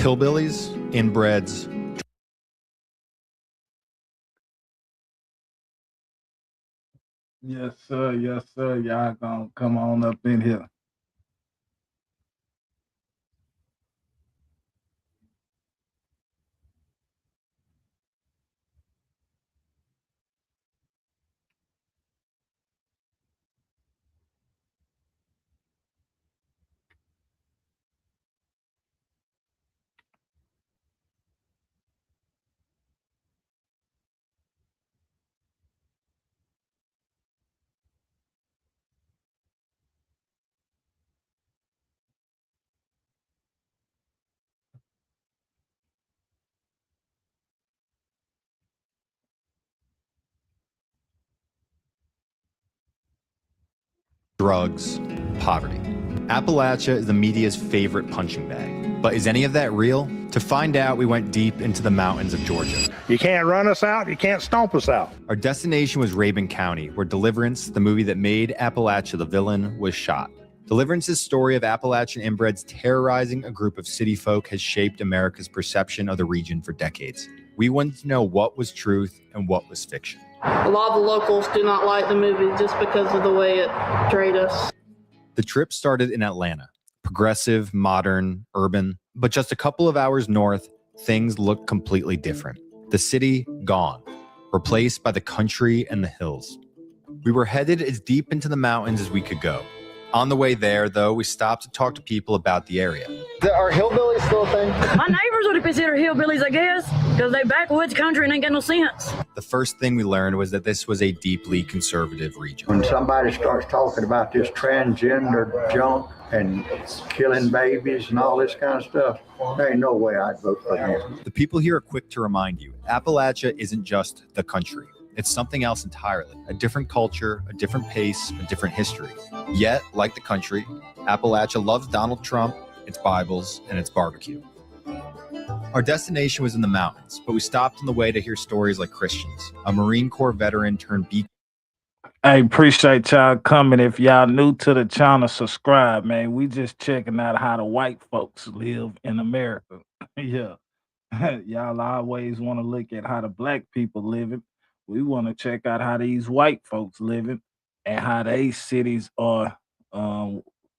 Hillbillies, inbreds. Yes, sir. Yes, sir. Y'all gonna come on up in here. Drugs, poverty. Appalachia is the media's favorite punching bag. But is any of that real? To find out, we went deep into the mountains of Georgia. You can't run us out, you can't stomp us out. Our destination was Rabun County, where Deliverance, the movie that made Appalachia the villain, was shot. Deliverance's story of Appalachian inbreds terrorizing a group of city folk has shaped America's perception of the region for decades. We wanted to know what was truth and what was fiction. A lot of the locals do not like the movie just because of the way it portrayed us. The trip started in Atlanta. Progressive, modern, urban, but just a couple of hours north, things looked completely different. The city, gone, replaced by the country and the hills. We were headed as deep into the mountains as we could go. On the way there, though, we stopped to talk to people about the area. Are hillbillies still a thing? My neighbors would consider hillbillies, I guess, because they backwoods country and ain't got no sense. The first thing we learned was that this was a deeply conservative region. When somebody starts talking about this transgender junk and killing babies and all this kind of stuff, there ain't no way I'd vote for them. The people here are quick to remind you, Appalachia isn't just the country. It's something else entirely, a different culture, a different pace, a different history. Yet, like the country, Appalachia loves Donald Trump, its Bibles, and its barbecue. Our destination was in the mountains, but we stopped on the way to hear stories like Christians, a Marine Corps veteran turned beacon. I appreciate y'all coming. If y'all new to the channel, subscribe, man. We just checking out how the white folks live in America. Yeah. Y'all always want to look at how the black people living. We want to check out how these white folks living and how they cities are,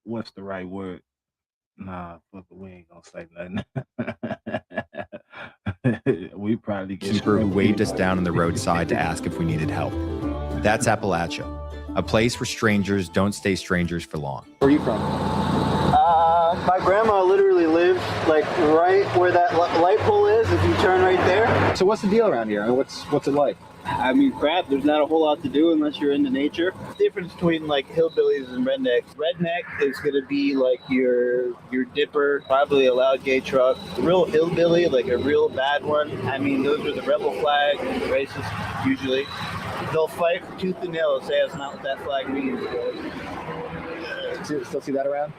what's the right word? Nah, fuck it, we ain't gonna say nothing. We probably get Keeper who waved us down on the roadside to ask if we needed help. That's Appalachia, a place where strangers don't stay strangers for long. Where are you from? My grandma literally lived like right where that light pole is. If you turn right there. So what's the deal around here? I mean, what's it like? I mean, crap, there's not a whole lot to do unless you're into nature. The difference between like hillbillies and rednecks. Redneck is going to be like your dipper, probably a loud gay truck. The real hillbilly, like a real bad one, I mean, those are the rebel flag, racist usually. They'll fight for tooth and nail and say it's not what that flag means. Still see that around?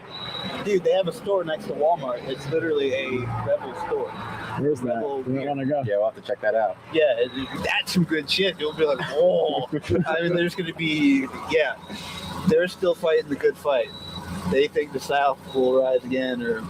Dude, they have a store next to Walmart. It's literally a rebel store. Where's that? We want to go. Yeah, we'll have to check that out. Yeah, that's some good shit. You'll be like, oh. I mean, there's going to be, yeah, they're still fighting the good fight. They think the South will rise again or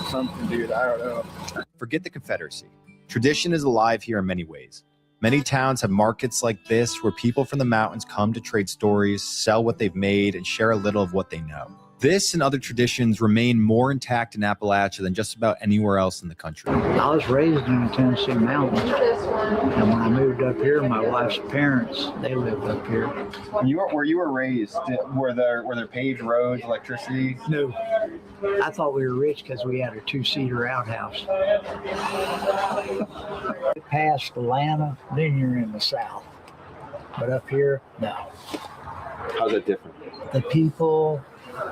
something, dude. I don't know. Forget the Confederacy. Tradition is alive here in many ways. Many towns have markets like this where people from the mountains come to trade stories, sell what they've made, and share a little of what they know. This and other traditions remain more intact in Appalachia than just about anywhere else in the country. I was raised in the Tennessee mountains, and when I moved up here, my wife's parents, they lived up here. Where you were raised, were there paved roads, electricity? No. I thought we were rich because we had a two-seater outhouse. Past Atlanta, then you're in the South. But up here, no. How's it different? The people,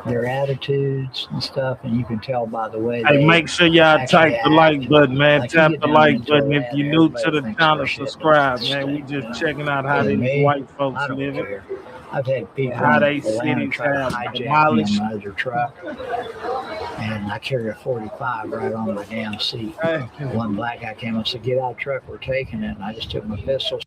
their attitudes and stuff, and you can tell by the way Hey, they make sure y'all actually tap the like act. button, man. Like, you Tap get the down like into button. If Atlanta, you're new to everybody the thinks channel, our shit subscribe, don't man. We stink. just checking out how And these me, white folks I don't living. care. I've had people How they in Atlanta cities try to have hijack me demolished. on my other truck, and I carry a 45 right on my damn seat. One black guy came up and said, "Get out of the truck, we're taking it." And I just took my pistol.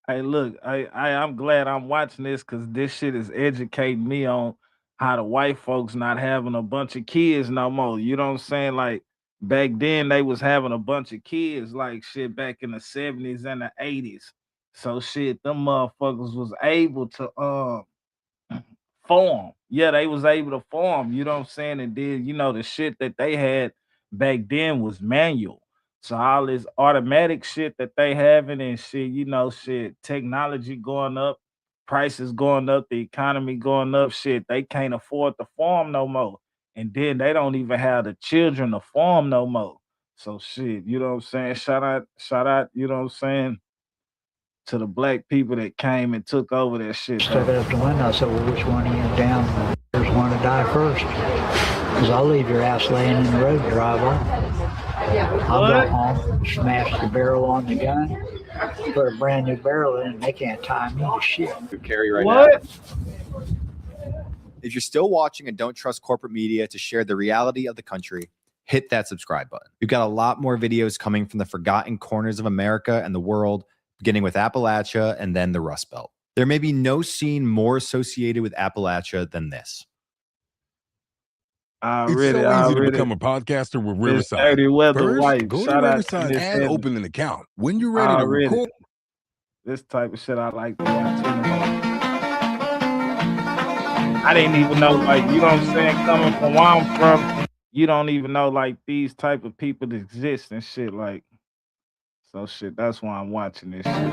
Hey, look, I'm glad I'm watching this because this shit is educating me on how the white folks not having a bunch of kids no more. You know what I'm saying? Like, back then they was having a bunch of kids like shit back in the 70s and the 80s. So shit, them motherfuckers was able to form. Yeah, they was able to form, you know what I'm saying? And then, the shit that they had back then was manual. So all this automatic shit that they having and shit, technology going up, prices going up, the economy going up, shit, they can't afford to farm no more. And then they don't even have the children to farm no more. So shit, you know what I'm saying? Shout out, you know what I'm saying, to the black people that came and took over that shit. Stuck it up the window. I said, well, which one of you down first want to die first? Because I'll leave your ass laying in the road to drive off. I'll go home, smash the barrel on the gun, put a brand new barrel in, and they can't tie me to shit. Carry right now. If you're still watching and don't trust corporate media to share the reality of the country, hit that subscribe button. We've got a lot more videos coming from the forgotten corners of America and the world, beginning with Appalachia and then the Rust Belt. There may be no scene more associated with Appalachia than this. It's so easy to become a podcaster with Riverside. First, go to Riverside and open an account. When you're ready to record. This type of shit I like to watch. I didn't even know, like, you know what I'm saying, coming from where I'm from, you don't even know, like, these type of people exist and shit, like, so shit, that's why I'm watching this shit.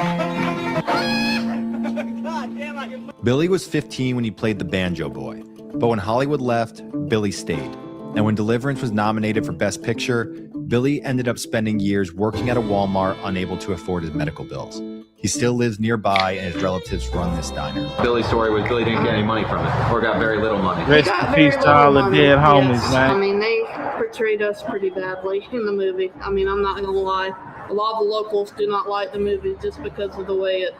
Billy was 15 when he played the Banjo Boy, but when Hollywood left, Billy stayed. And when Deliverance was nominated for Best Picture, Billy ended up spending years working at a Walmart, unable to afford his medical bills. He still lives nearby, and his relatives run this diner. Billy's story was Billy didn't get any money from it, or got very little money. Rest in peace to all the dead homies, man. I mean, they portrayed us pretty badly in the movie. I mean, I'm not going to lie. A lot of the locals do not like the movie just because of the way it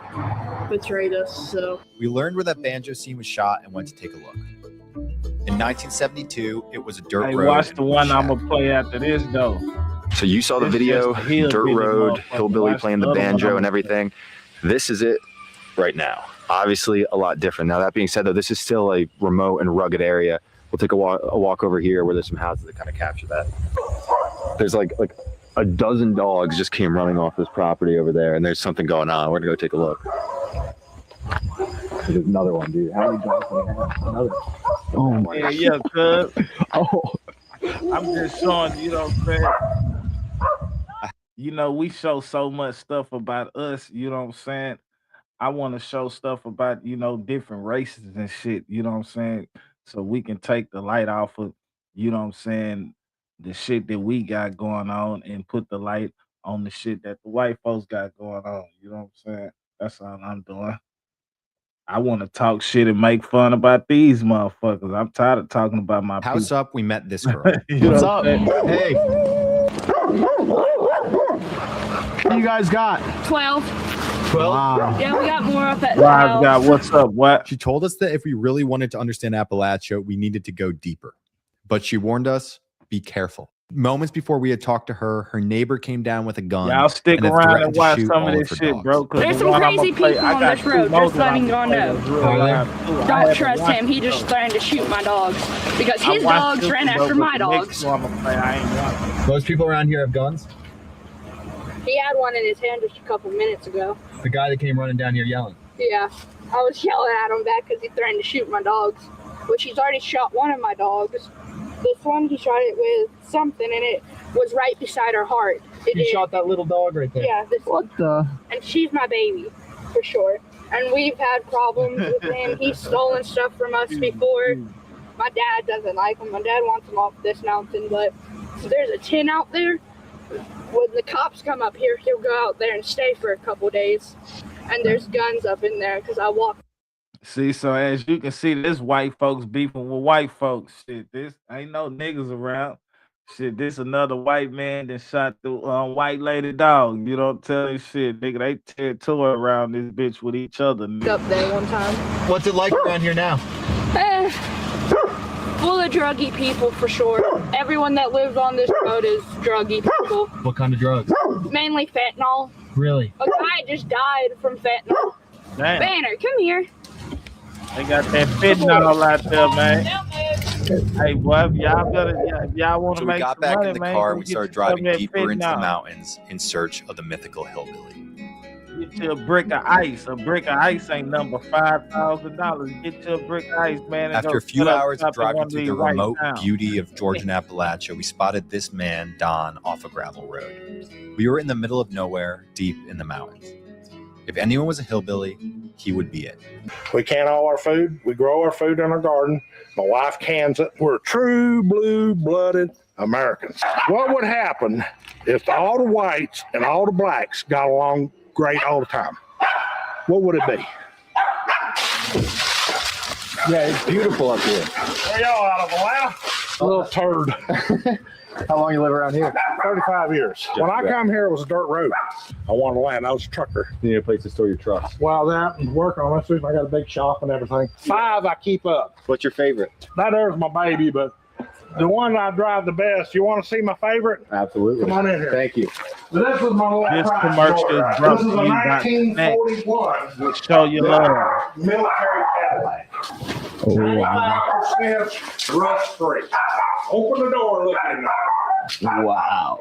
portrayed us. So we learned where that banjo scene was shot and went to take a look. In 1972, it was a dirt road. Watch the one I'm gonna play after this, though. So you saw the video, dirt road, hillbilly playing the banjo and everything. This is it right now. Obviously, a lot different. Now, that being said, though, this is still a remote and rugged area. We'll take a walk over here where there's some houses that kind of capture that. There's like a dozen dogs just came running off this property over there, and there's something going on. We're gonna go take a look. There's another one, dude. How many dogs do we have? Another one. Oh my God. Yeah, cuz. Oh. I'm just showing, you know what I'm saying? You know, we show so much stuff about us, you know what I'm saying? I want to show stuff about, different races and shit, you know what I'm saying? So we can take the light off of, you know what I'm saying, the shit that we got going on and put the light on the shit that the white folks got going on, you know what I'm saying? That's all I'm doing. I want to talk shit and make fun about these motherfuckers. I'm tired of talking about my House people. up, we met this girl. What's up? Hey. What you guys got? 12. 12? Wow. Yeah, we got more up at the Wives house. got what's up? What? She told us that if we really wanted to understand Appalachia, we needed to go deeper. But she warned us, be careful. Moments before we had talked to her, her neighbor came down with a gun. Y'all stick and around and watch shoot some of all this her shit, dogs. bro. There's some crazy people on this road, just letting y'all know. Don't trust him. He just threatened to shoot my dogs because his dogs ran after my dogs. Most people around here have guns? He had one in his hand just a couple minutes ago. The guy that came running down here yelling. Yeah, I was yelling at him back because he threatened to shoot my dogs, which he's already shot one of my dogs. This one, he shot it with something, and it was right beside her heart. You shot that little dog right there? Yeah. What the? And she's my baby, for sure. And we've had problems with him. He's stolen stuff from us before. My dad doesn't like him. My dad wants him off this mountain, but there's a tin out there. When the cops come up here, he'll go out there and stay for a couple days. And there's guns up in there because I walk. See, so as you can see, this white folks beefing with white folks. Shit, this ain't no niggas around. Shit, this another white man that shot the white lady dog. You don't tell me shit, nigga. They territory around this bitch with each other. Up there one time. What's it like around here now? Full of druggy people for sure. Everyone that lives on this road is druggy people. What kind of drugs? Mainly fentanyl. Really? A guy just died from fentanyl. Damn. Banner, come here. They got that fentanyl out there, man. Hey, boy, if y'all want to So we make got some back money, in the man, car go and we get started you some of driving that deeper into the fentanyl. mountains in search of the mythical hillbilly. Get you a brick of ice. A brick of ice ain't number $5,000. Get you a brick of ice, man. And After go a few set up hours shop of in driving one of through these the white remote towns. beauty of Georgian Appalachia, we spotted this man, Don, off a gravel road. We were in the middle of nowhere, deep in the mountains. If anyone was a hillbilly, he would be it. We can all our food. We grow our food in our garden. My wife cans it. We're true blue-blooded Americans. What would happen if all the whites and all the blacks got along great all the time? What would it be? Yeah, it's beautiful up here. Where y'all out of Atlanta? Little turd. How long you live around here? 35 years. When I come here, it was a dirt road. I wanted land. I was a trucker. You need a place to store your trucks. Well, that and work on it. I got a big shop and everything. 5 I keep up. What's your favorite? That there's my baby, but the one I drive the best. You want to see my favorite? Absolutely. Come on in here. Thank you. So this is my little This prize commercial story. is brought This is to a you by 1941 Show your love. military Cadillac. Oh, wow. 95% rust free. Open the door and look in there. Wow.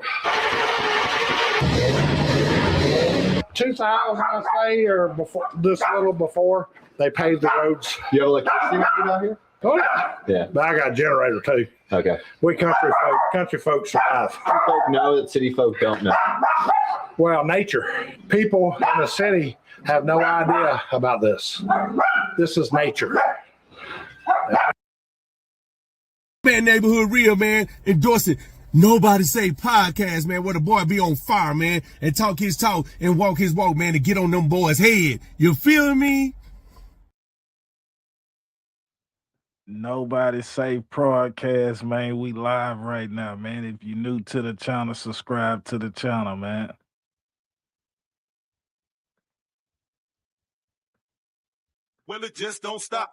2000, I say, or before this little before they paved the roads. You have electricity out here? Oh yeah. Yeah. But I got a generator too. Okay. We country folks survive. City folk know that city folk don't know. Well, nature. People in the city have no idea about this. This is nature. Man, Neighborhood Real, man, endorsing Nobody Say Podcast, man, where the boy be on fire, man, and talk his talk and walk his walk, man, to get on them boys' head. You feeling me? Nobody Say Podcast, man. We live right now, man. If you're new to the channel, subscribe to the channel, man. Well, it just don't stop.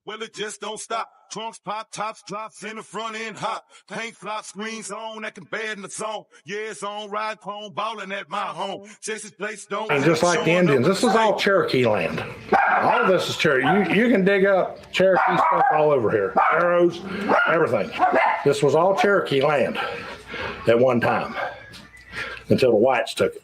Well, it just don't stop. Trunks pop, tops drops in the front end hot. Paint flop, screens on, acting bad in the song. Yeah, it's on, ride home, ballin' at my home. Texas place don't. And just like the Indians, this is all Cherokee land. All of this is Cherokee. You can dig up Cherokee stuff all over here. Arrows, everything. This was all Cherokee land at one time until the whites took it.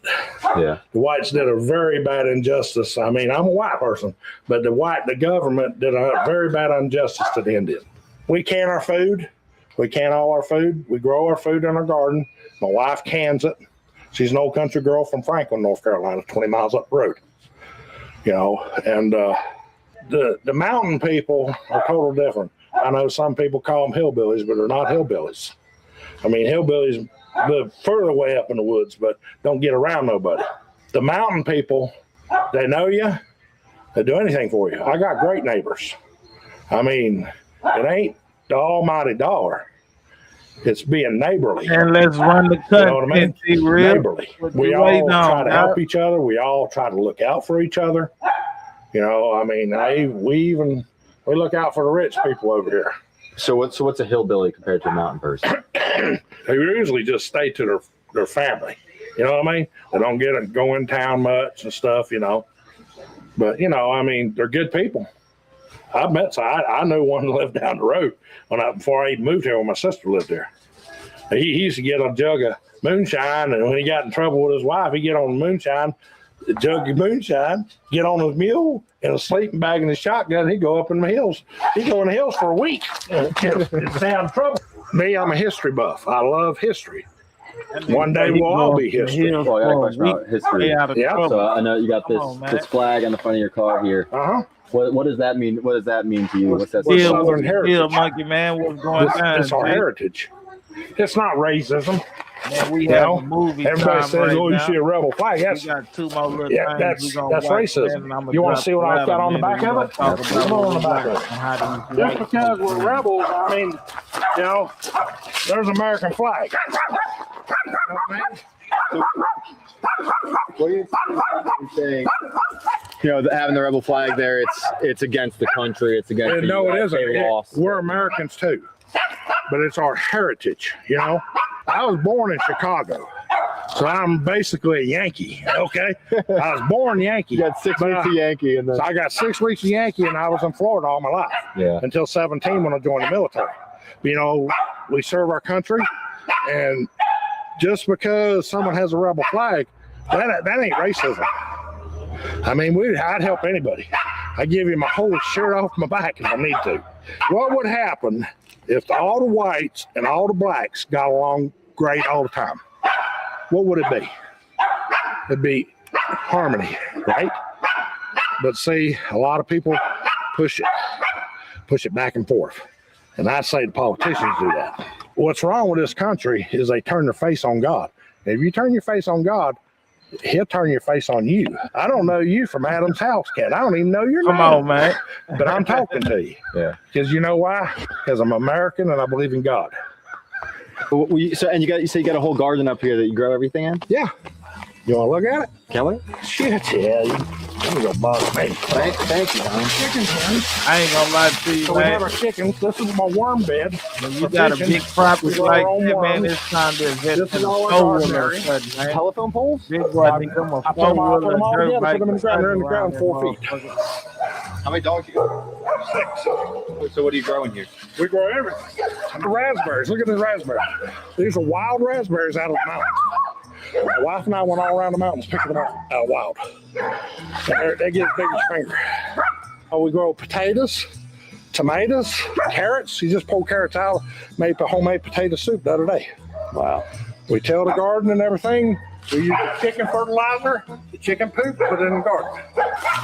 Yeah. The whites did a very bad injustice. I mean, I'm a white person, but the government did a very bad injustice to the Indian. We can our food. We can all our food. We grow our food in our garden. My wife cans it. She's an old country girl from Franklin, North Carolina, 20 miles up the road. You know, and the mountain people are totally different. I know some people call them hillbillies, but they're not hillbillies. I mean, hillbillies live further away up in the woods, but don't get around nobody. The mountain people, they know you. They do anything for you. I got great neighbors. I mean, it ain't the almighty dollar. It's being neighborly. And let's run the cut. You know what I mean? Neighborly. We all try to help each other. We all try to look out for each other. You know, I mean, we look out for the rich people over here. So what's a hillbilly compared to a mountain person? They usually just stay to their family. You know what I mean? They don't go in town much and stuff, you know. But, you know, I mean, they're good people. I know one that lived down the road before I even moved here when my sister lived there. He used to get a jug of moonshine, and when he got in trouble with his wife, he'd get on the moonshine, the jug of moonshine, get on his mule and a sleeping bag in his shotgun. He'd go up in the hills. He'd go in the hills for a week. Stay out of trouble. Me, I'm a history buff. I love history. One day we'll all be history. Well, I got a question about history. Yeah. So I know you got this flag on the front of your car here. Uh-huh. What does that mean? What does that mean to you? What's that? Southern heritage. Monkey man, what's going on? It's our heritage. It's not racism. Man, we have a movie. Everybody says, right "Oh, you now. see a rebel flag." Yes. We got two more little Yeah, things that's racism. You want to see what I've got on the back of it? Come on the back of it. Just because we're rebels, I mean, you know, there's American flag. You know what I mean? What do you saying? You know, having the rebel flag there, it's against the country. It's against the No, it US. isn't. They lost. We're Americans too, but it's our heritage. You know, I was born in Chicago, so I'm basically a Yankee. Okay, I was born Yankee. You got 6 weeks of Yankee, and then so I got 6 weeks of Yankee, and I was in Florida all my life. Yeah. Until 17 when I joined the military. You know, we serve our country, and just because someone has a rebel flag, that ain't racism. I mean, I'd help anybody. I'd give you my whole shirt off my back if I need to. What would happen if all the whites and all the blacks got along great all the time? What would it be? It'd be harmony, right? But see, a lot of people push it back and forth. And I say the politicians do that. What's wrong with this country is they turn their face on God. If you turn your face on God, he'll turn your face on you. I don't know you from Adam's house, cat. I don't even know your name. Come on, man. But I'm talking to you. Yeah. Because you know why? Because I'm American and I believe in God. You say you got a whole garden up here that you grow everything in? Yeah. You want to look at it? Can we? Shit, yeah. You go bother me. Thank you, Don. Chickens, man. I ain't gonna lie to you, So we man. have our chickens. This is my worm bed. When you got a big property like that, man, it's time to invest This in is a all our four-wheeler garden or area. something, man. Telephone poles? Big boy, I think I'm a I put them all four-wheeler together, dirt bike put them in the ground. They're in the ground around 4 that feet. motherfucker. How many dogs you got? 6. So what are you growing here? We grow everything. The raspberries. Look at the raspberries. These are wild raspberries out of the mountains. My wife and I went all around the mountains picking them up out of wild. They get as big as your finger. We grow potatoes, tomatoes, carrots. You just pull carrots out, made homemade potato soup the other day. Wow. We till the garden and everything. We use the chicken fertilizer, the chicken poop, put it in the garden.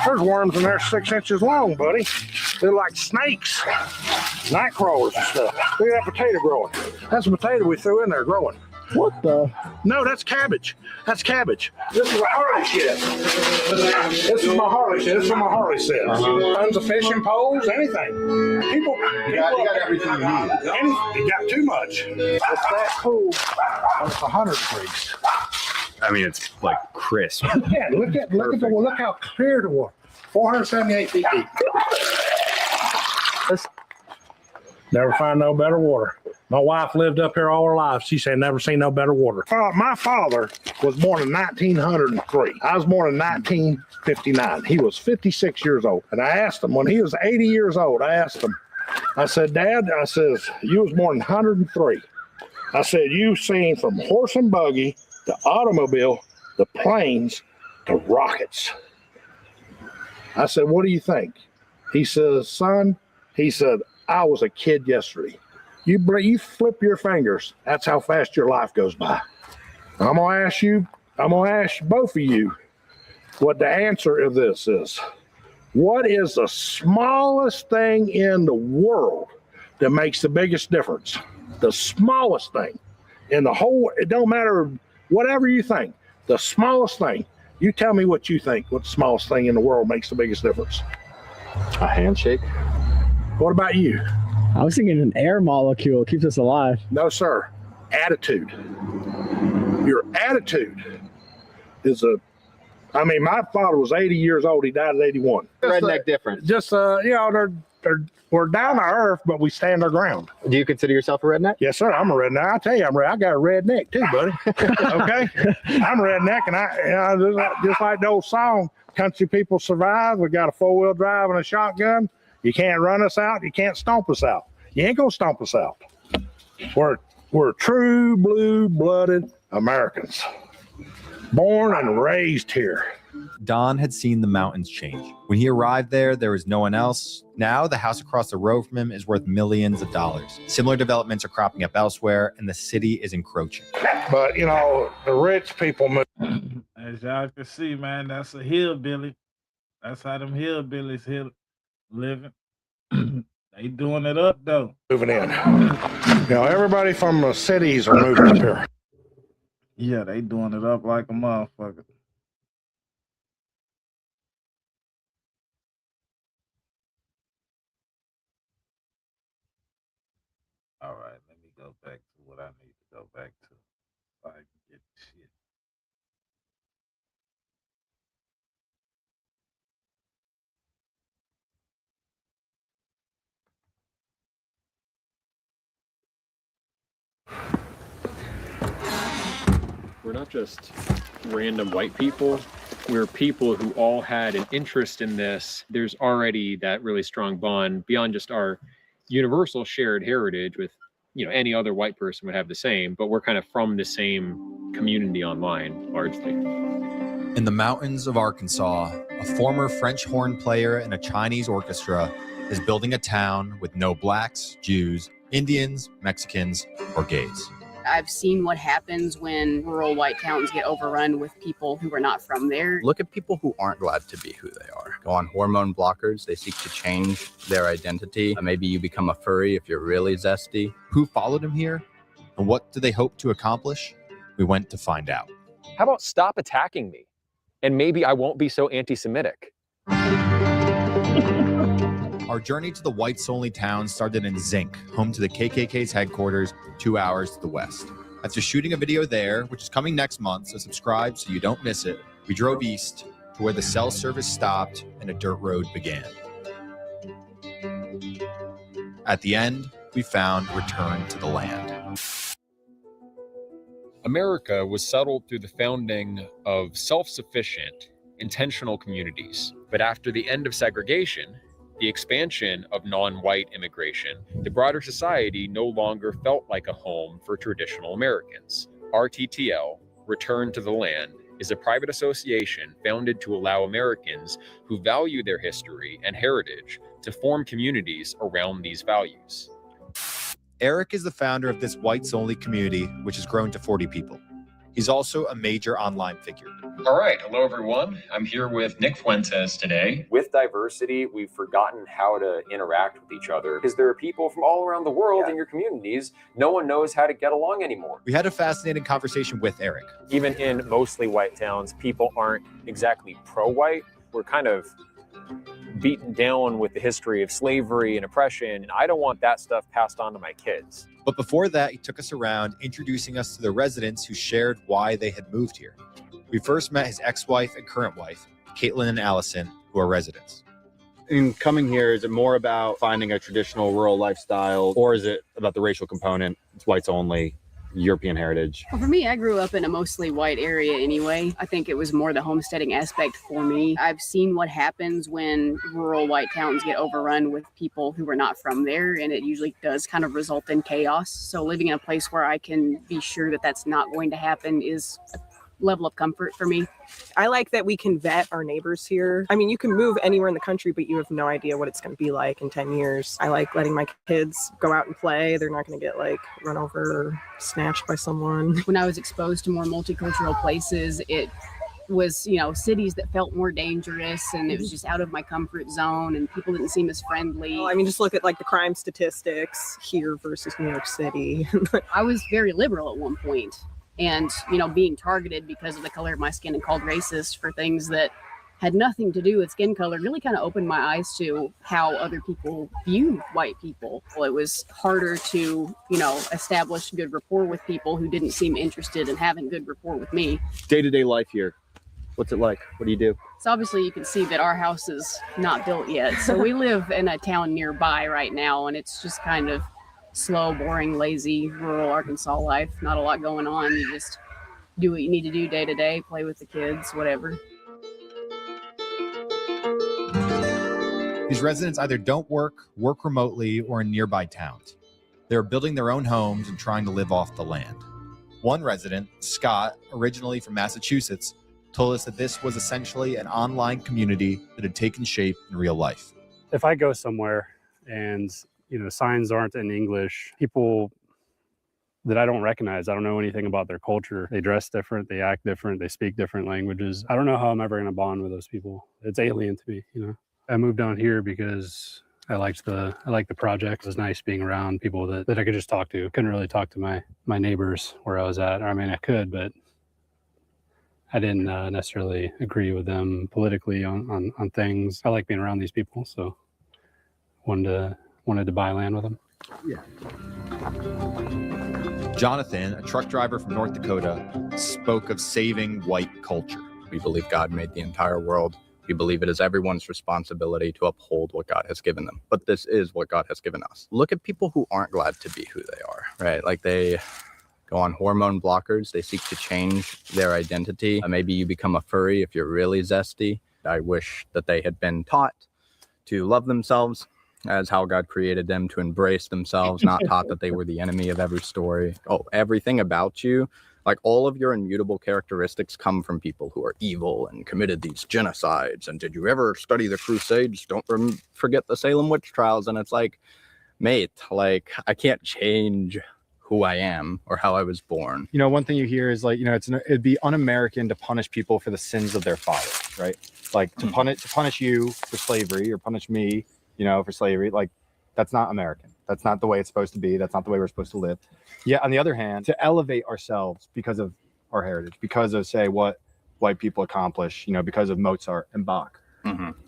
There's worms in there 6 inches long, buddy. They're like snakes, night crawlers and stuff. Look at that potato growing. That's a potato we threw in there growing. What the? No, that's cabbage. That's cabbage. This is a Harley shit. This is my Harley shit. This is what my Harley says. Tons of fishing poles, anything. People You got everything you need. You got too much. It's that cool when it's 100 degrees. I mean, it's like crisp. Yeah, look how clear the water. 478 feet deep. Never find no better water. My wife lived up here all her life. She said never seen no better water. My father was born in 1903. I was born in 1959. He was 56 years old. And I asked him, when he was 80 years old, I asked him, I said, Dad, I says, you was born in 103. I said, you've seen from horse and buggy, the automobile, the planes, the rockets. I said, what do you think? He says, son, he said, I was a kid yesterday. You flip your fingers. That's how fast your life goes by. I'm gonna ask both of you what the answer of this is. What is the smallest thing in the world that makes the biggest difference? The smallest thing in the whole, it don't matter whatever you think, the smallest thing. You tell me what you think, what the smallest thing in the world makes the biggest difference. A handshake. What about you? I was thinking an air molecule keeps us alive. No, sir. Attitude. Your attitude is my father was 80 years old. He died at 81. Redneck difference. We're down to earth, but we stand our ground. Do you consider yourself a redneck? Yes, sir. I'm a redneck. I tell you, I got a redneck too, buddy. Okay, I'm a redneck, and just like the old song, "Country people survive." We got a 4-wheel drive and a shotgun. You can't run us out. You can't stomp us out. You ain't gonna stomp us out. We're true blue-blooded Americans, born and raised here. Don had seen the mountains change. When he arrived there was no one else. Now, the house across the road from him is worth millions of dollars. Similar developments are cropping up elsewhere, and the city is encroaching. But, the rich people move. As y'all can see, man, that's a hillbilly. That's how them hillbillies here living. They doing it up, though. Moving in. Everybody from the cities are moving up here. Yeah, they doing it up like a motherfucker. All right, let me go back to what I need to go back to. So I can get the shit. We're not just random white people. We're people who all had an interest in this. There's already that really strong bond beyond just our universal shared heritage with, any other white person would have the same, but we're kind of from the same community online, largely. In the mountains of Arkansas, a former French horn player in a Chinese orchestra is building a town with no blacks, Jews, Indians, Mexicans, or gays. I've seen what happens when rural white towns get overrun with people who are not from there. Look at people who aren't glad to be who they are. Go on hormone blockers. They seek to change their identity. Maybe you become a furry if you're really zesty. Who followed him here? And what do they hope to accomplish? We went to find out. How about stop attacking me? And maybe I won't be so anti-Semitic. Our journey to the whites-only town started in Zinc, home to the KKK's headquarters, 2 hours to the west. After shooting a video there, which is coming next month, so subscribe so you don't miss it, we drove east to where the cell service stopped and a dirt road began. At the end, we found Return to the Land. America was settled through the founding of self-sufficient, intentional communities. But after the end of segregation, the expansion of non-white immigration, the broader society no longer felt like a home for traditional Americans. RTTL, Return to the Land, is a private association founded to allow Americans who value their history and heritage to form communities around these values. Eric is the founder of this whites-only community, which has grown to 40 people. He's also a major online figure. All right, hello everyone. I'm here with Nick Fuentes today. With diversity, we've forgotten how to interact with each other because there are people from all around the world in your communities. No one knows how to get along anymore. We had a fascinating conversation with Eric. Even in mostly white towns, people aren't exactly pro-white. We're kind of beaten down with the history of slavery and oppression, and I don't want that stuff passed on to my kids. But before that, he took us around, introducing us to the residents who shared why they had moved here. We first met his ex-wife and current wife, Caitlin and Allison, who are residents. In coming here, is it more about finding a traditional rural lifestyle, or is it about the racial component? It's whites only, European heritage? Well, for me, I grew up in a mostly white area anyway. I think it was more the homesteading aspect for me. I've seen what happens when rural white towns get overrun with people who are not from there, and it usually does kind of result in chaos. So living in a place where I can be sure that that's not going to happen is a level of comfort for me. I like that we can vet our neighbors here. I mean, you can move anywhere in the country, but you have no idea what it's going to be like in 10 years. I like letting my kids go out and play. They're not going to get run over or snatched by someone. When I was exposed to more multicultural places, it was, cities that felt more dangerous, and it was just out of my comfort zone, and people didn't seem as friendly. Well, I mean, just look at the crime statistics here versus New York City. I was very liberal at one point. And, being targeted because of the color of my skin and called racist for things that had nothing to do with skin color really kind of opened my eyes to how other people view white people. Well, it was harder to, establish good rapport with people who didn't seem interested in having good rapport with me. Day-to-day life here, what's it like? What do you do? So obviously you can see that our house is not built yet. So we live in a town nearby right now, and it's just kind of slow, boring, lazy, rural Arkansas life. Not a lot going on. You just do what you need to do day to day, play with the kids, whatever. These residents either don't work remotely, or in nearby towns. They're building their own homes and trying to live off the land. One resident, Scott, originally from Massachusetts, told us that this was essentially an online community that had taken shape in real life. If I go somewhere and signs aren't in English, people that I don't recognize, I don't know anything about their culture. They dress different, they act different, they speak different languages. I don't know how I'm ever going to bond with those people. It's alien to me, I moved down here because I liked the project. It was nice being around people that I could just talk to. Couldn't really talk to my neighbors where I was at. I mean, I could, but I didn't necessarily agree with them politically on things. I like being around these people, so wanted to buy land with them. Yeah. Jonathan, a truck driver from North Dakota, spoke of saving white culture. We believe God made the entire world. We believe it is everyone's responsibility to uphold what God has given them. But this is what God has given us. Look at people who aren't glad to be who they are, right? go on hormone blockers. They seek to change their identity. Maybe you become a furry if you're really zesty. I wish that they had been taught to love themselves as how God created them, to embrace themselves, not taught that they were the enemy of every story. Oh, everything about you, like all of your immutable characteristics come from people who are evil and committed these genocides. And did you ever study the Crusades? Don't forget the Salem witch trials. And it's like, mate, like I can't change who I am or how I was born. You know, one thing you hear is like, you know, it'd be un-American to punish people for the sins of their fathers, right? Like to punish you for slavery or punish me, you know, for slavery. Like that's not American. That's not the way it's supposed to be. That's not the way we're supposed to live. Yet, on the other hand, to elevate ourselves because of our heritage, because of, say, what white people accomplish, you know, because of Mozart and Bach,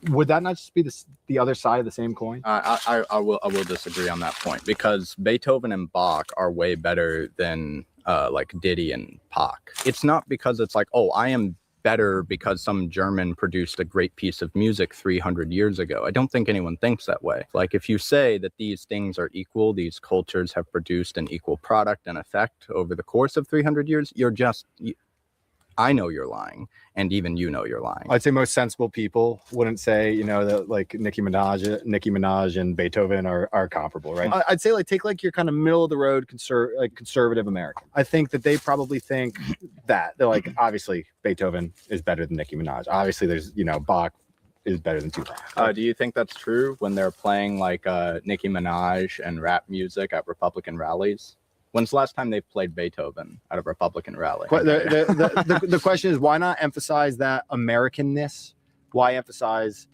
would that not just be the other side of the same coin? I will disagree on that point, because Beethoven and Bach are way better than like Diddy and Pac. It's not because it's like, oh, I am better because some German produced a great piece of music 300 years ago. I don't think anyone thinks that way. Like if you say that these things are equal, these cultures have produced an equal product and effect over the course of 300 years, I know you're lying, and even you know you're lying. I'd say most sensible people wouldn't say, you know, that like Nicki Minaj and Beethoven are comparable, right? I'd say like take like your kind of middle of the road conservative American. I think that they probably think that they're like, obviously Beethoven is better than Nicki Minaj. Obviously there's, you know, Bach is better than Tupac. Do you think that's true when they're playing like Nicki Minaj and rap music at Republican rallies? When's the last time they've played Beethoven at a Republican rally? The question is, why not emphasize that Americanness? Why emphasize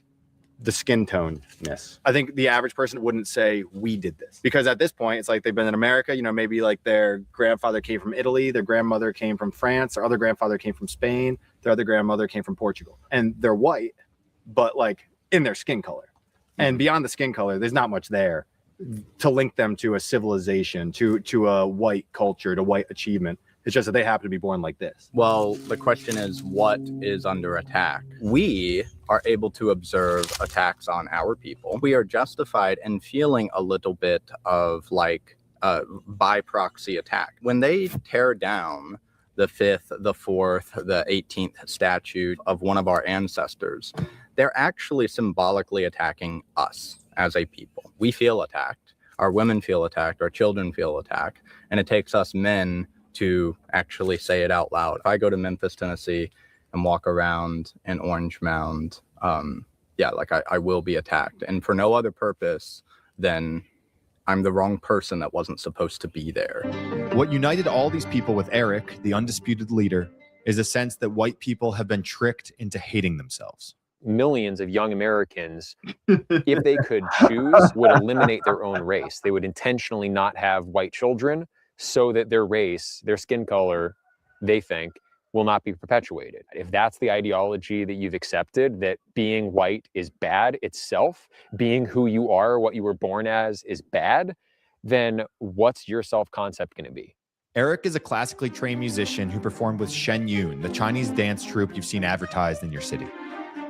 the skin tone-ness? I think the average person wouldn't say, we did this. Because at this point, it's like they've been in America, you know, maybe like their grandfather came from Italy, their grandmother came from France, their other grandfather came from Spain, their other grandmother came from Portugal. And they're white, but like in their skin color. And beyond the skin color, there's not much there to link them to a civilization, to a white culture, to white achievement. It's just that they happen to be born like this. Well, the question is, what is under attack? We are able to observe attacks on our people. We are justified in feeling a little bit of like by proxy attack. When they tear down the 5th, the 4th, the 18th statue of one of our ancestors, they're actually symbolically attacking us as a people. We feel attacked, our women feel attacked, our children feel attacked, and it takes us men to actually say it out loud. If I go to Memphis, Tennessee and walk around in Orange Mound, like I will be attacked, and for no other purpose than I'm the wrong person that wasn't supposed to be there. What united all these people with Eric, the undisputed leader, is a sense that white people have been tricked into hating themselves. Millions of young Americans, if they could choose, would eliminate their own race. They would intentionally not have white children so that their race, their skin color, they think, will not be perpetuated. If that's the ideology that you've accepted, that being white is bad itself, being who you are, what you were born as is bad, then what's your self-concept going to be? Eric is a classically trained musician who performed with Shen Yun, the Chinese dance troupe you've seen advertised in your city.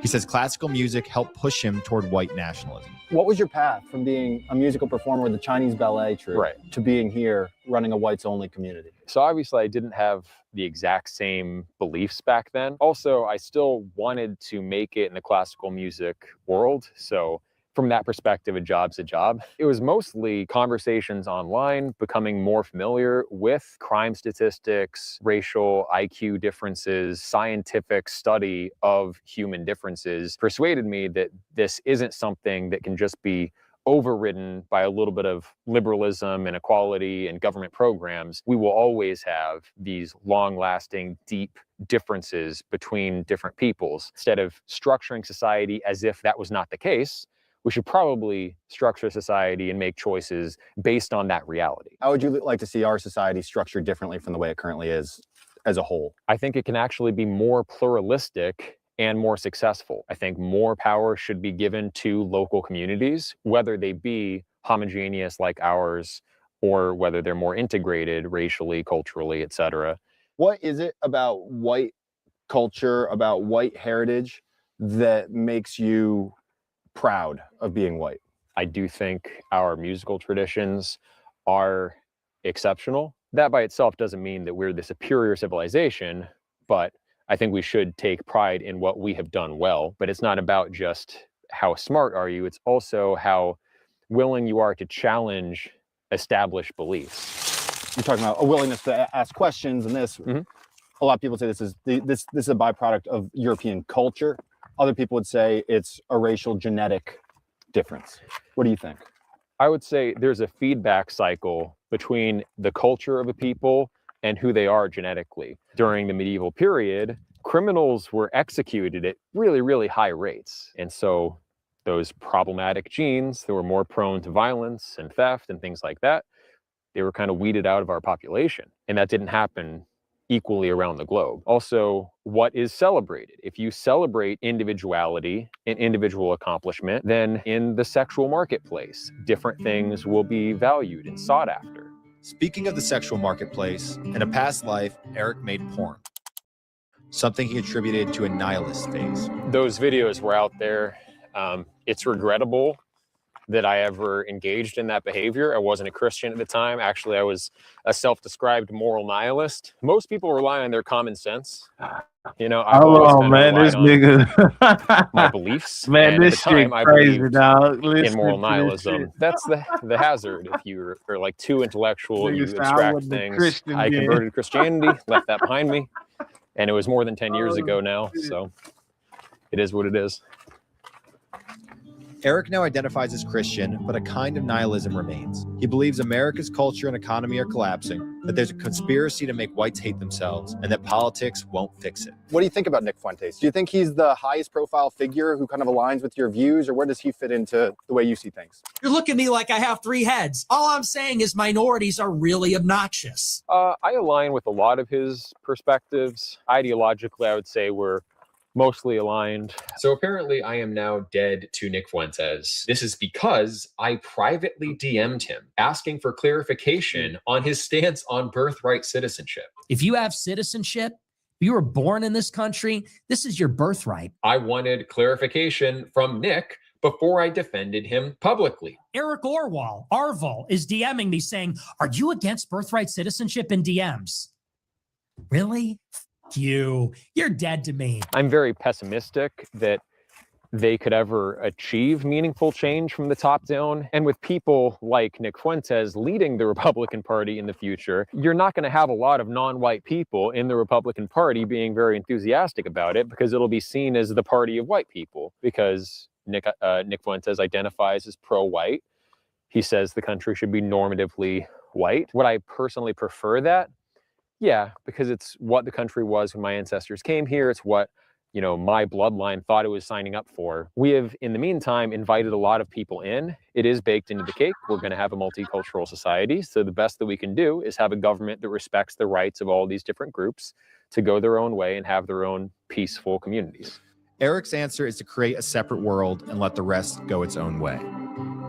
He says classical music helped push him toward white nationalism. What was your path from being a musical performer with the Chinese ballet troupe to being here running a whites-only community? So obviously I didn't have the exact same beliefs back then. Also, I still wanted to make it in the classical music world. So from that perspective, a job's a job. It was mostly conversations online, becoming more familiar with crime statistics, racial IQ differences, scientific study of human differences persuaded me that this isn't something that can just be overridden by a little bit of liberalism and equality and government programs. We will always have these long-lasting, deep differences between different peoples. Instead of structuring society as if that was not the case, we should probably structure society and make choices based on that reality. How would you like to see our society structured differently from the way it currently is as a whole? I think it can actually be more pluralistic and more successful. I think more power should be given to local communities, whether they be homogeneous like ours, or whether they're more integrated racially, culturally, etc. What is it about white culture, about white heritage, that makes you proud of being white? I do think our musical traditions are exceptional. That by itself doesn't mean that we're the superior civilization, but I think we should take pride in what we have done well. But it's not about just how smart are you, it's also how willing you are to challenge established beliefs. You're talking about a willingness to ask questions and this. Mm-hmm. A lot of people say this is a byproduct of European culture. Other people would say it's a racial genetic difference. What do you think? I would say there's a feedback cycle between the culture of a people and who they are genetically. During the medieval period, criminals were executed at really, really high rates. And so those problematic genes that were more prone to violence and theft and things like that, they were kind of weeded out of our population. And that didn't happen equally around the globe. Also, what is celebrated? If you celebrate individuality and individual accomplishment, then in the sexual marketplace, different things will be valued and sought after. Speaking of the sexual marketplace, in a past life, Eric made porn, something he attributed to a nihilist phase. Those videos were out there. It's regrettable that I ever engaged in that behavior. I wasn't a Christian at the time. Actually, I was a self-described moral nihilist. Most people rely on their common sense. You know, I've always kind of relied on my beliefs. Man, and this at the time, shit I crazy, believed dog. in moral nihilism. That's the hazard. If you are like too intellectual, you Nigga said, I abstract wasn't a things. Christian I then. converted to Christianity, left that behind me, and it was more than 10 years ago now. So it is what it is. Eric now identifies as Christian, but a kind of nihilism remains. He believes America's culture and economy are collapsing, that there's a conspiracy to make whites hate themselves, and that politics won't fix it. What do you think about Nick Fuentes? Do you think he's the highest profile figure who kind of aligns with your views, or where does he fit into the way you see things? You're looking at me like I have three heads. All I'm saying is minorities are really obnoxious. I align with a lot of his perspectives. Ideologically, I would say we're mostly aligned. So apparently I am now dead to Nick Fuentes. This is because I privately DM'd him asking for clarification on his stance on birthright citizenship. If you have citizenship, if you were born in this country, this is your birthright. I wanted clarification from Nick before I defended him publicly. Eric Arval is DMing me saying, "Are you against birthright citizenship?" in DMs. Really? You're dead to me. I'm very pessimistic that they could ever achieve meaningful change from the top down. And with people like Nick Fuentes leading the Republican Party in the future, you're not going to have a lot of non-white people in the Republican Party being very enthusiastic about it, because it'll be seen as the party of white people, because Nick Fuentes identifies as pro-white. He says the country should be normatively white. Would I personally prefer that? Yeah, because it's what the country was when my ancestors came here. It's what, you know, my bloodline thought it was signing up for. We have, in the meantime, invited a lot of people in. It is baked into the cake. We're going to have a multicultural society. So the best that we can do is have a government that respects the rights of all these different groups to go their own way and have their own peaceful communities. Eric's answer is to create a separate world and let the rest go its own way.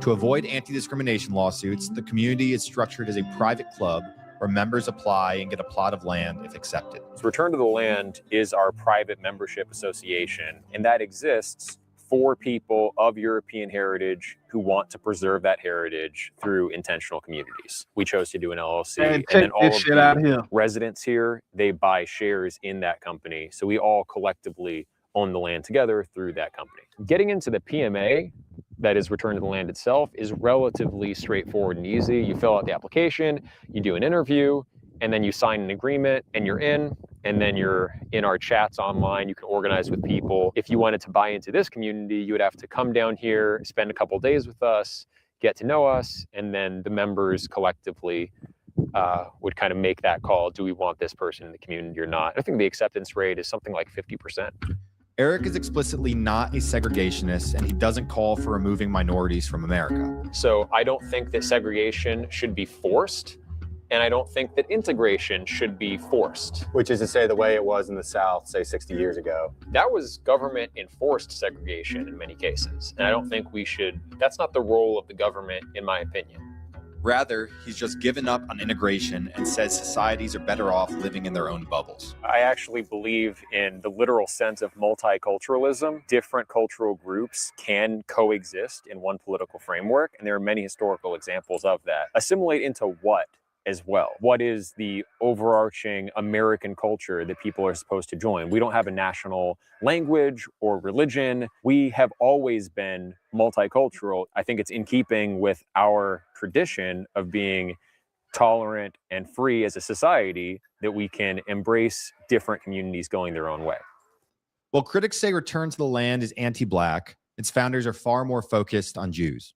To avoid anti-discrimination lawsuits, the community is structured as a private club where members apply and get a plot of land if accepted. Return to the Land is our private membership association, and that exists for people of European heritage who want to preserve that heritage through intentional communities. We chose to do an LLC, and then all of the residents here, they buy shares in that company. So we all collectively own the land together through that company. Getting into the PMA, that is Return to the Land itself, is relatively straightforward and easy. You fill out the application, you do an interview, and then you sign an agreement and you're in, and then you're in our chats online. You can organize with people. If you wanted to buy into this community, you would have to come down here, spend a couple of days with us, get to know us, and then the members collectively would kind of make that call. Do we want this person in the community or not? I think the acceptance rate is something like 50%. Eric is explicitly not a segregationist, and he doesn't call for removing minorities from America. So I don't think that segregation should be forced, and I don't think that integration should be forced. Which is to say the way it was in the South, say 60 years ago. That was government enforced segregation in many cases. And I don't think that's not the role of the government, in my opinion. Rather, he's just given up on integration and says societies are better off living in their own bubbles. I actually believe in the literal sense of multiculturalism. Different cultural groups can coexist in one political framework, and there are many historical examples of that. Assimilate into what? as well. What is the overarching American culture that people are supposed to join? We don't have a national language or religion. We have always been multicultural. I think it's in keeping with our tradition of being tolerant and free as a society that we can embrace different communities going their own way. While critics say Return to the Land is anti-Black, its founders are far more focused on Jews.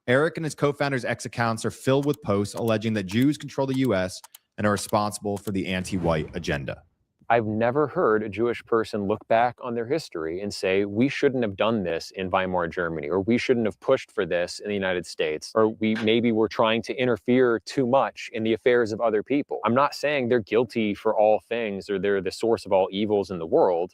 Eric and his co-founders' X accounts are filled with posts alleging that Jews control the U.S. and are responsible for the anti-white agenda. I've never heard a Jewish person look back on their history and say, we shouldn't have done this in Weimar Germany, or we shouldn't have pushed for this in the United States, or we maybe were trying to interfere too much in the affairs of other people. I'm not saying they're guilty for all things or they're the source of all evils in the world,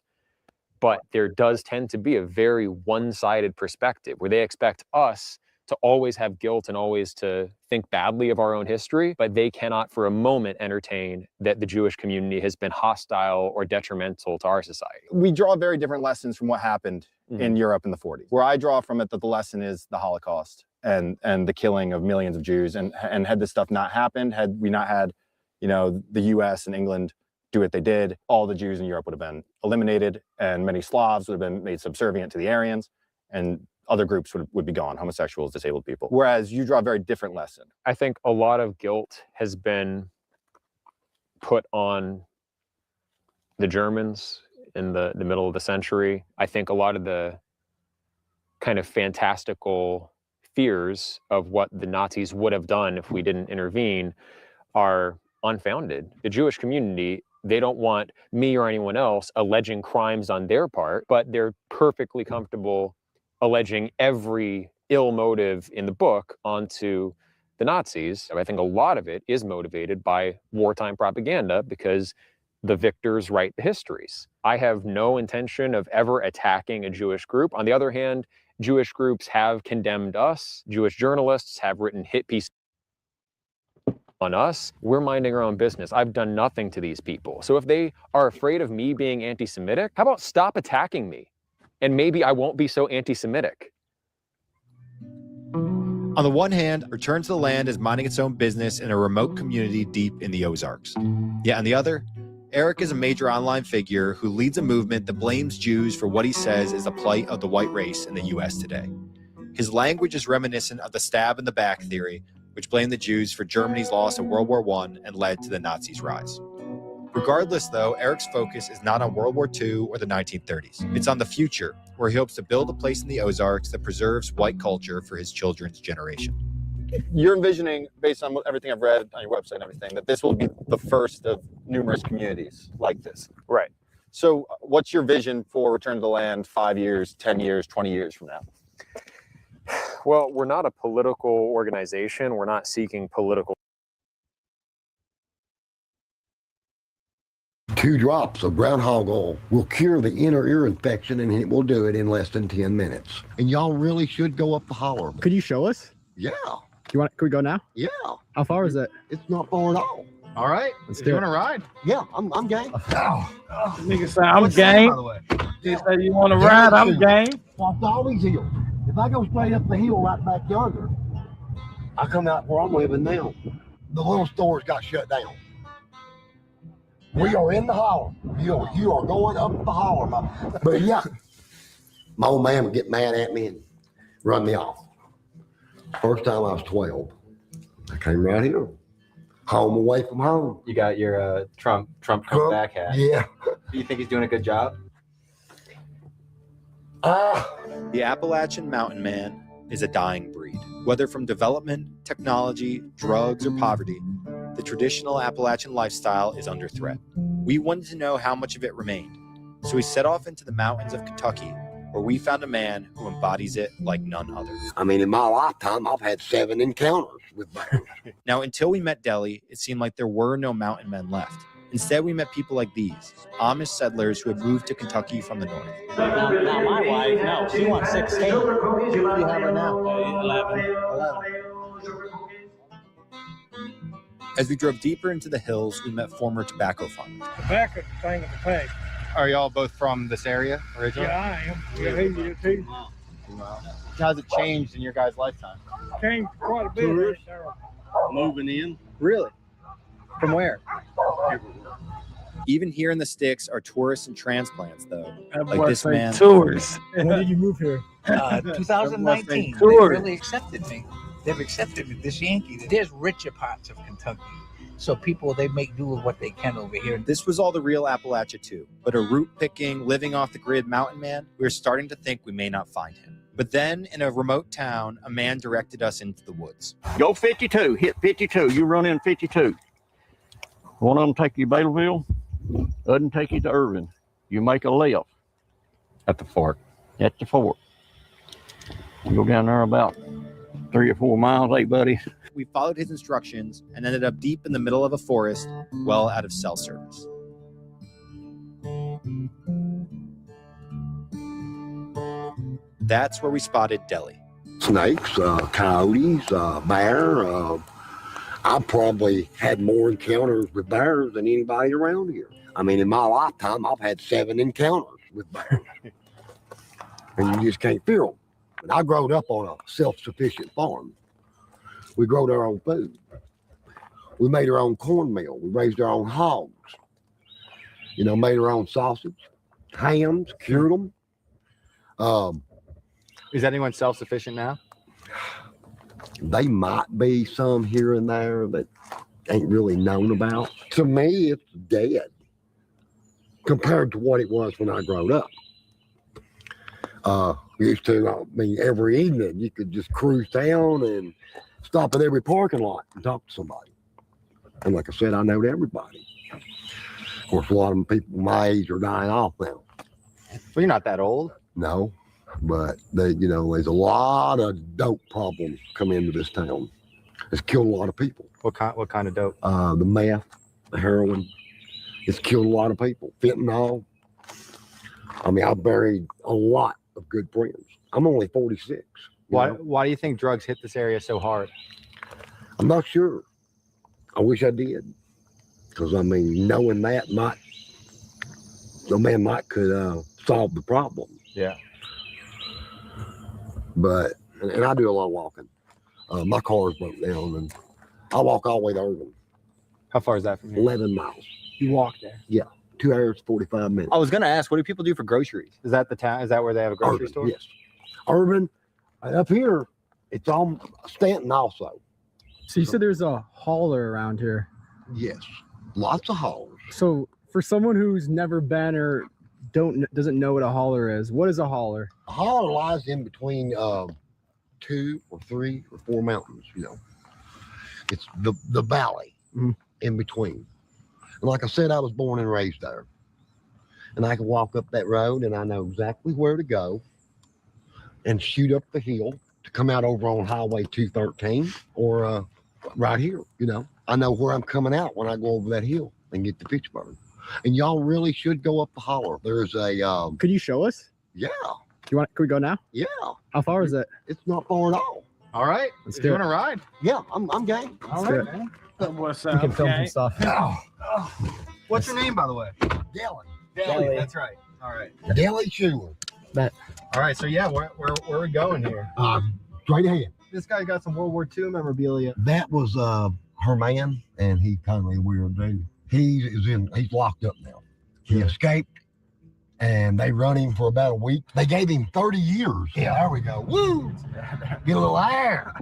but there does tend to be a very one-sided perspective where they expect us to always have guilt and always to think badly of our own history, but they cannot for a moment entertain that the Jewish community has been hostile or detrimental to our society. We draw very different lessons from what happened in Europe in the 40s. Where I draw from it that the lesson is the Holocaust and the killing of millions of Jews. And had this stuff not happened, had we not had, the US and England do what they did, all the Jews in Europe would have been eliminated, and many Slavs would have been made subservient to the Aryans, and other groups would be gone, homosexuals, disabled people. Whereas you draw a very different lesson. I think a lot of guilt has been put on the Germans in the middle of the century. I think a lot of the kind of fantastical fears of what the Nazis would have done if we didn't intervene are unfounded. The Jewish community, they don't want me or anyone else alleging crimes on their part, but they're perfectly comfortable alleging every ill motive in the book onto the Nazis. I think a lot of it is motivated by wartime propaganda because the victors write the histories. I have no intention of ever attacking a Jewish group. On the other hand, Jewish groups have condemned us. Jewish journalists have written hit pieces on us. We're minding our own business. I've done nothing to these people. So if they are afraid of me being anti-Semitic, how about stop attacking me? And maybe I won't be so anti-Semitic. On the one hand, Return to the Land is minding its own business in a remote community deep in the Ozarks. Yet on the other, Eric is a major online figure who leads a movement that blames Jews for what he says is the plight of the white race in the U.S. today. His language is reminiscent of the stab in the back theory, which blamed the Jews for Germany's loss in World War I and led to the Nazis' rise. Regardless, though, Eric's focus is not on World War II or the 1930s. It's on the future, where he hopes to build a place in the Ozarks that preserves white culture for his children's generation. You're envisioning, based on everything I've read on your website and everything, that this will be the first of numerous communities like this. Right. So what's your vision for Return to the Land 5 years, 10 years, 20 years from now? Well, we're not a political organization. We're not seeking political. 2 drops of groundhog oil will cure the inner ear infection, and it will do it in less than 10 minutes. And y'all really should go up the holler. Could you show us? Yeah. Could we go now? Yeah. How far is it? It's not far at all. All right. Let's If do you it. want to ride? Yeah, I'm game. Nigga say I'm What's that, game. by the way? He said you want to ride, I'm game. Watch all these hills. If I go straight up the hill right back yonder, I come out where I'm living now. The little stores got shut down. We are in the holler. You are going up the holler. But yeah, my old man would get mad at me and run me off. First time I was 12, I came right here, home away from home. You got your Trump back hat. Yeah. Do you think he's doing a good job? The Appalachian Mountain Man is a dying breed. Whether from development, technology, drugs, or poverty, the traditional Appalachian lifestyle is under threat. We wanted to know how much of it remained, so we set off into the mountains of Kentucky, where we found a man who embodies it like none other. I mean, in my lifetime, I've had 7 encounters with bears. Now, until we met Deli, it seemed like there were no mountain men left. Instead, we met people like these, Amish settlers who had moved to Kentucky from the north. Now my wife, no, she wants 16. What do you have her now? 11. As we drove deeper into the hills, we met former tobacco farmers. Tobacco thing of the peg. Are y'all both from this area originally? Yeah, I am. Yeah, he is too. Wow. How's it changed in your guys' lifetime? Changed quite a bit. Moving in. Really? From where? Even here in the sticks are tourists and transplants, though. That Like boy this say man. tourists. When did you move here? That boy say 2019. They tourists. really accepted me. They've accepted me. This Yankee. There's richer parts of Kentucky. So people, they make do with what they can over here. This was all the real Appalachia too, but a root-picking, living off the grid mountain man, we were starting to think we may not find him. But then, in a remote town, a man directed us into the woods. Go 52, hit 52. You run in 52. One of them take you to Baileyville, other one take you to Irvin. You make a left. At the fork. At the fork. You go down there about 3 or 4 miles, hey buddy. We followed his instructions and ended up deep in the middle of a forest, well out of cell service. That's where we spotted Deli. Snakes, coyotes, bear. I probably had more encounters with bears than anybody around here. I mean, in my lifetime, I've had 7 encounters with bears. And you just can't fear them. And I growed up on a self-sufficient farm. We growed our own food. We made our own cornmeal. We raised our own hogs. You know, made our own sausage, hams, cured them. Is anyone self-sufficient now? They might be some here and there that ain't really known about. To me, it's dead compared to what it was when I growed up. Used to, I mean, every evening you could just cruise down and stop at every parking lot and talk to somebody. And like I said, I know everybody. Of course, a lot of them people my age are dying off now. Well, you're not that old. No, but they, you know, there's a lot of dope problems come into this town. It's killed a lot of people. What kind of dope? The meth, the heroin. It's killed a lot of people. Fentanyl. I mean, I buried a lot of good friends. I'm only 46. Why do you think drugs hit this area so hard? I'm not sure. I wish I did. Because, I mean, knowing that might could solve the problem. Yeah. But, and I do a lot of walking. My car's broke down, and I walk all the way to Irvin. How far is that from here? 11 miles. You walk there? Yeah. 2 hours, 45 minutes. I was going to ask, what do people do for groceries? Is that the town? Is that where they have a grocery Irvin, store? Yes. Irvin, up here, it's on Stanton also. So you said there's a hauler around here. Yes. Lots of haulers. So for someone who's never been or doesn't know what a hauler is, what is a hauler? A hauler lies in between 2 or 3 or 4 mountains, you know. It's the valley in between. And like I said, I was born and raised there. And I can walk up that road and I know exactly where to go and shoot up the hill to come out over on Highway 213 or right here, you know. I know where I'm coming out when I go over that hill and get to Fitchburg. And y'all really should go up the holler. There's a Could you show us? Yeah. Can we go now? Yeah. How far is it? It's not far at all. All right. Let's If do you it. want to ride? Yeah, I'm game. All do right, it. man. What's We up, can film some gang? stuff. What's your name, by the way? Deli. Deli. That's right. All right. Deli Schuler. Bet. All right. So yeah, where are we going here? Straight ahead. This guy got some World War II memorabilia. That was her man, and he kind of a weird dude. He's locked up now. He escaped, and they run him for about a week. They gave him 30 years. Yeah, there we go. Woo! Get a little air.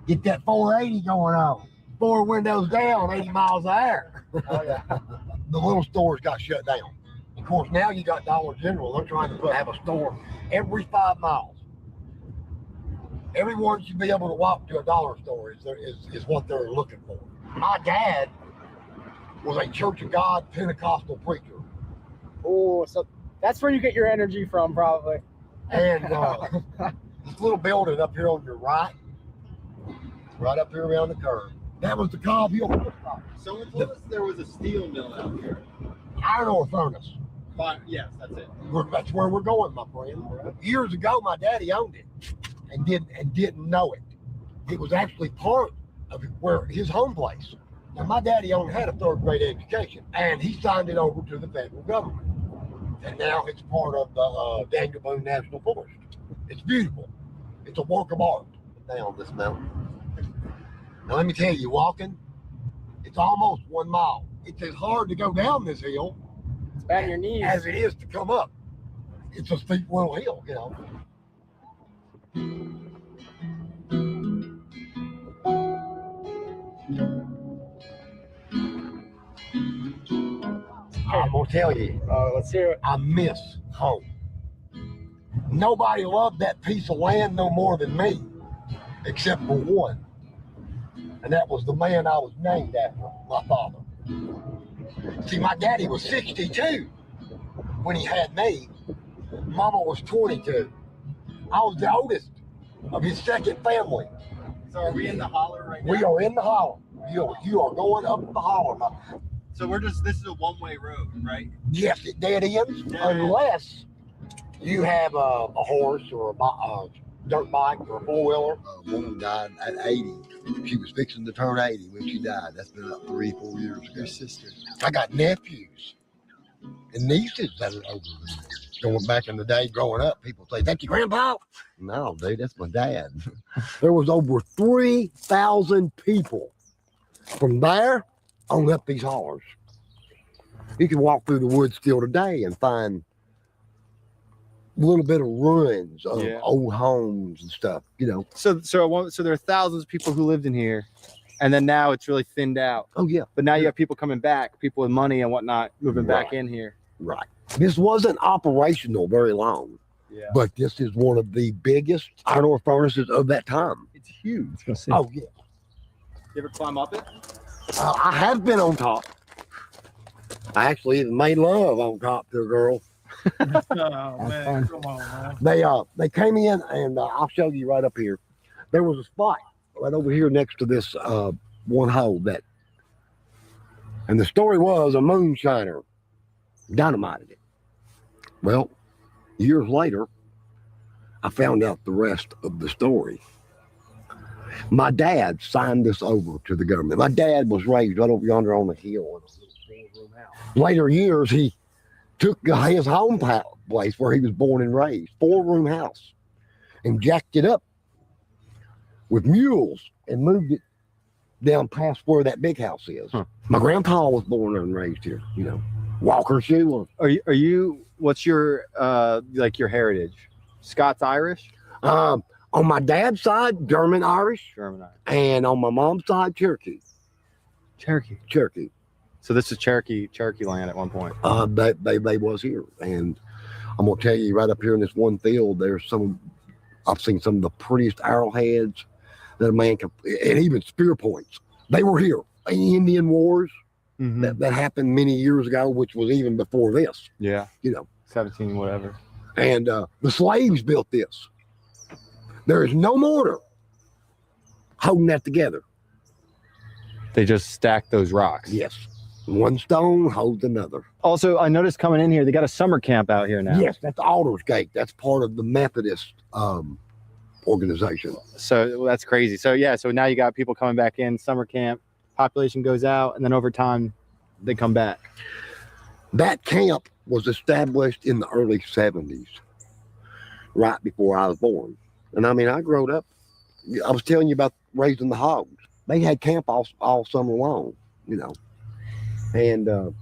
Get that 480 going on. 4 windows down, 80 miles an hour. Oh, yeah. The little stores got shut down. Of course, now you got Dollar General. They're trying to have a store every 5 miles. Everyone should be able to walk to a dollar store is what they're looking for. My dad was a Church of God Pentecostal preacher. Oh, so that's where you get your energy from, probably. And this little building up here on your right up here around the curve, that was the Cobb Hill Post Office. Someone told us there was a steel mill out here. Iron ore furnace. Yes, that's it. That's where we're going, my friend. Years ago, my daddy owned it and didn't know it. It was actually part of where his home place. Now, my daddy only had a 3rd grade education, and he signed it over to the federal government. And now it's part of the Daniel Boone National Forest. It's beautiful. It's a work of art down this mountain. Now, let me tell you, walking, It's almost 1 mile. It's as hard to go down this hill It's bad on your knees. as it is to come up. It's a steep little hill, I'm gonna tell you. Let's hear it. I miss home. Nobody loved that piece of land no more than me, except for one. And that was the man I was named after, my father. See, my daddy was 62 when he had me. Mama was 22. I was the oldest of his second family. So are we in the holler right now? We are in the holler. You are going up the holler. So this is a one-way road, right? Yes, it dead ends, unless you have a horse or a dirt bike or a four-wheeler. A woman died at 80. She was fixing to turn 80 when she died. That's been about 3-4 years ago. Your sister. I got nephews and nieces that are over there. Going back in the day, growing up, people say, "That's your grandpa?" No, dude, that's my dad. There was over 3,000 people from there on up these hollers. You can walk through the woods still today and find a little bit of ruins of old homes and stuff, So there are thousands of people who lived in here, and then now it's really thinned out. Oh yeah. But now you have people coming back, people with money and whatnot, moving back in here. Right. This wasn't operational very long. Yeah. But this is one of the biggest iron ore furnaces of that time. It's huge. Oh yeah. You ever climb up it? I have been on top. I actually even made love on top to a girl. Oh man, come on, man. They came in, and I'll show you right up here. There was a spot right over here next to this one hole and the story was a moonshiner dynamited it. Well, years later, I found out the rest of the story. My dad signed this over to the government. My dad was raised right over yonder on the hill. Later years, he took his home place where he was born and raised, 4-room house, and jacked it up with mules and moved it down past where that big house is. My grandpa was born and raised here, Walker Schuler. Are you? What's your your heritage? Scots Irish? On my dad's side, German Irish. German Irish. And on my mom's side, Cherokee. Cherokee. So this is Cherokee land at one point. They was here, and I'm gonna tell you right up here in this one field, there's I've seen some of the prettiest arrowheads that a man can, and even spear points. They were here. Indian wars that happened many years ago, which was even before this. Yeah. 17 whatever. And the slaves built this. There is no mortar holding that together. They just stacked those rocks. Yes. One stone holds another. Also, I noticed coming in here, they got a summer camp out here now. Yes, that's Aldersgate. That's part of the Methodist organization. So that's crazy. So now you got people coming back in, summer camp, population goes out, and then over time, they come back. That camp was established in the early 70s, right before I was born. And I mean, I grew up, I was telling you about raising the hogs. They had camp all summer long, And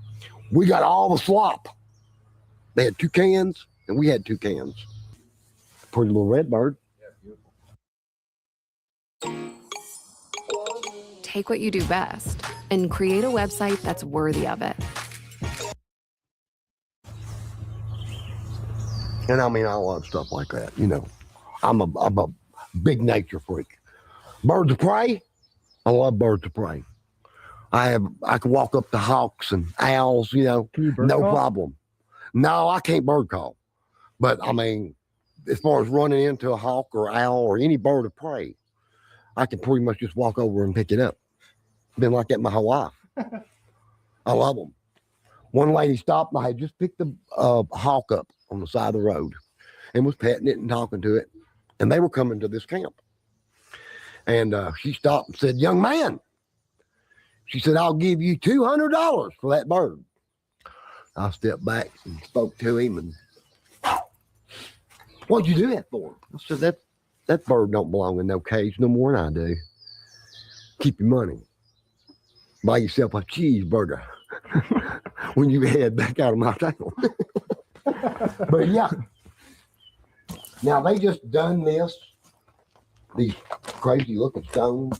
we got all the slop. They had 2 cans, and we had 2 cans. Pretty little red bird. Take what you do best and create a website that's worthy of it. And I mean, I love stuff like that. I'm a big nature freak. Birds of prey, I love birds of prey. I can walk up to hawks and owls, no problem. No, I can't bird call. But I mean, as far as running into a hawk or owl or any bird of prey, I can pretty much just walk over and pick it up. Been like that my whole life. I love them. One lady stopped. I had just picked the hawk up on the side of the road and was petting it and talking to it. And they were coming to this camp. And she stopped and said, "Young man," she said, "I'll give you $200 for that bird." I stepped back and spoke to him and, "What'd you do that for?" I said, that bird don't belong in no cage no more than I do. Keep your money. buy yourself a cheeseburger when you head back out of my town. But yeah. Now they just done this, these crazy looking stones,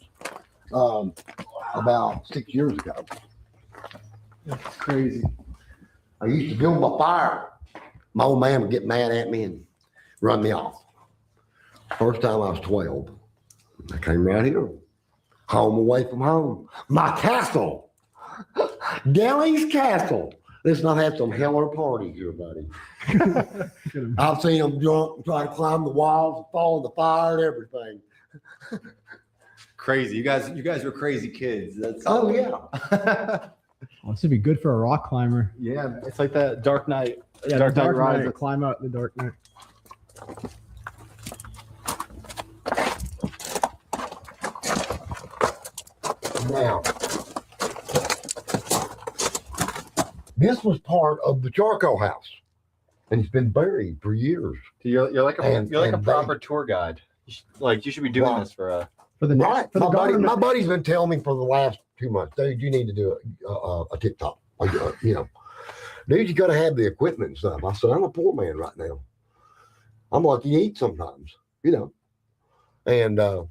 about 6 years ago. That's crazy. I used to build my fire. My old man would get mad at me and run me off. First time I was 12, I came right here, home away from home. My castle, Delhi's castle. Let's not have some hell of a party here, buddy. I've seen them drunk, try to climb the walls, fall in the fire and everything. Crazy. You guys were crazy kids. That's Oh yeah. Well, this would be good for a rock climber. Yeah, it's like that Dark Knight. Yeah, Dark the Knight Dark Rises. Knight, climb out the Dark Knight. Now, this was part of the charcoal house, and it's been buried for years. You're like a And- you're like a and proper tour guide. You should be doing Right. this for a. Right. for the My government. buddy's been telling me for the last 2 months, dude, you need to do a TikTok. You know, dude, you got to have the equipment and stuff. I said, I'm a poor man right now. I'm lucky to eat sometimes, you know. And I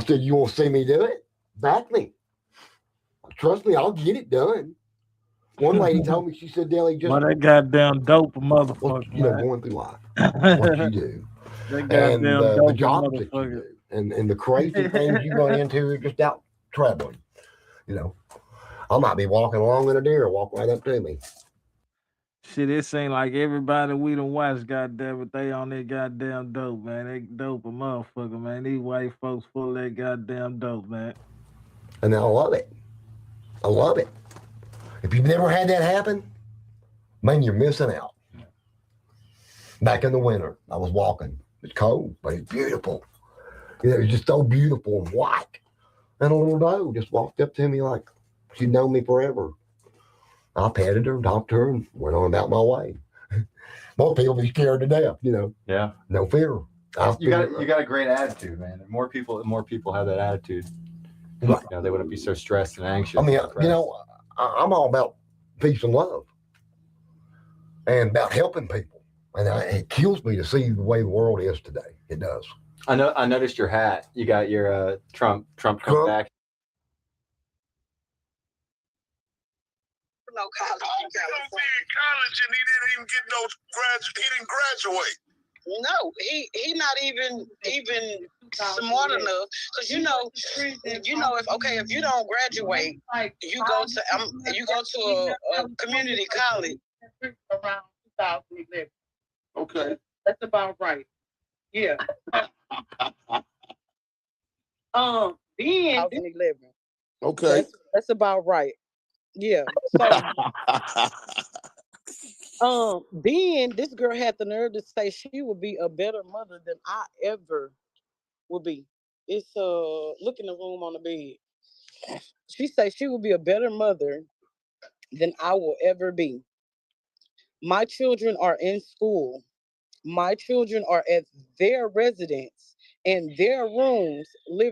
said, you want to see me do it? Back me. Trust me, I'll get it done. One lady told me, she said, Deli, just Well, that goddamn dope motherfucker. you know, man. going through life, what you do, That and goddamn the dope jobs that you motherfucker. do, and the crazy things you run into just out traveling. You know, I might be walking along and a deer will walk right up to me. Shit, it seem like everybody we done watched, goddamn it, they on that goddamn dope, man. They dope a motherfucker, man. These white folks full of that goddamn dope, man. And I love it. I love it. If you've never had that happen, man, you're missing out. Back in the winter, I was walking. It's cold, but it's beautiful. You know, it's just so beautiful and white. And a little doe just walked up to me like she'd known me forever. I petted her, talked to her, and went on about my way. Most people be scared to death, you know. Yeah. No fear. You got a great attitude, man. And more people have that attitude. You know, they wouldn't be so stressed and anxious. I mean, and you depressed. know, I'm all about peace and love and about helping people. And it kills me to see the way the world is today. It does. I noticed your hat. You got your Trump back. No college. He was in college and he didn't even get no he didn't graduate. No, he not even smart enough, because you know if you don't graduate, you go to a community college. Around 2011. Okay. That's about right. Yeah. Then 2011. Okay. That's about right. Yeah. So then this girl had the nerve to say she would be a better mother than I ever would be. It's look in the room on the bed. She said she would be a better mother than I will ever be. My children are in school. My children are at their residence in their rooms living.